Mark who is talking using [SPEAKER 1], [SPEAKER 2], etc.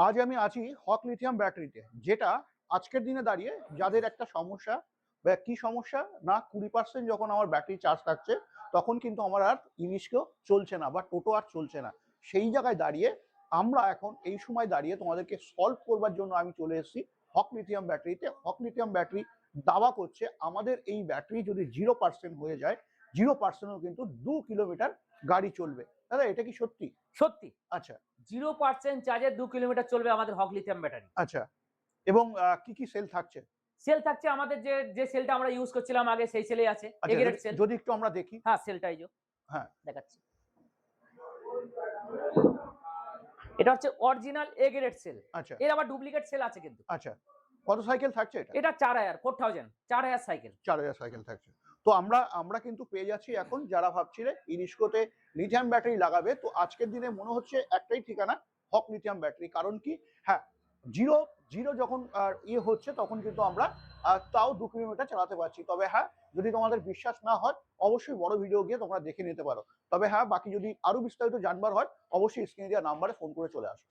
[SPEAKER 1] আজ আমি আছি হক লিথিয়াম ব্যাটারিতে, যেটা আজকের দিনে দাঁড়িয়ে যাদের একটা সমস্যা, বা কি সমস্যা না, 20% যখন আমার ব্যাটারি চার্জ থাকছে তখন কিন্তু আমার আর ইরিস্কেও চলছে না বা টোটো আর চলছে না। সেই জায়গায় দাঁড়িয়ে আমরা এখন এই সময় দাঁড়িয়ে তোমাদেরকে সলভ করবার জন্য আমি চলে এসেছি হক লিথিয়াম ব্যাটারিতে। হক লিথিয়াম ব্যাটারি দাবা করছে আমাদের এই ব্যাটারি যদি 0% হয়ে যায়, 0%ও কিন্তু 2 কিলোমিটার গাড়ি চলবে। দাদা, এটা কি সত্যি?
[SPEAKER 2] সত্যি।
[SPEAKER 1] আচ্ছা
[SPEAKER 2] 0% চার্জে 2 কিলোমিটার চলবে আমাদের হক লিথিয়াম ব্যাটারি।
[SPEAKER 1] আচ্ছা। এবং কি কি সেল থাকছে?
[SPEAKER 2] সেল থাকছে আমাদের যে সেলটা আমরা ইউজ করছিলাম আগে, সেই সেলই আছে।
[SPEAKER 1] আচ্ছা,
[SPEAKER 2] এগ্রেড সেল।
[SPEAKER 1] যদি একটু আমরা দেখি।
[SPEAKER 2] হ্যাঁ, সেলটা এই যে
[SPEAKER 1] হ্যাঁ,
[SPEAKER 2] দেখাচ্ছি। এটা হচ্ছে অরিজিনাল এগ্রেড সেল।
[SPEAKER 1] আচ্ছা,
[SPEAKER 2] এর আবার ডুপ্লিকেট সেল আছে কিন্তু।
[SPEAKER 1] আচ্ছা। কত সাইকেল থাকছে এটা?
[SPEAKER 2] এটা 4000 4000 সাইকেল।
[SPEAKER 1] 4000 সাইকেল থাকছে। তো আমরা আমরা কিন্তু পেয়ে যাচ্ছি এখন, যারা ভাবছিলে ইরিস্কোতে লিথিয়াম ব্যাটারি লাগাবে, তো আজকের দিনে মনে হচ্ছে একটাই ঠিকানা, হক লিথিয়াম ব্যাটারি। কারণ কি, হ্যাঁ, 0 যখন হচ্ছে তখন কিন্তু আমরা তাও 2 কিলোমিটার চালাতে পারছি। তবে হ্যাঁ, যদি তোমাদের বিশ্বাস না হয় অবশ্যই বড় ভিডিও গিয়ে তোমরা দেখে নিতে পারো। তবে হ্যাঁ, বাকি যদি আরো বিস্তারিত জানবার হয় অবশ্যই স্ক্রিনে দেওয়া নাম্বারে ফোন করে চলে আসো।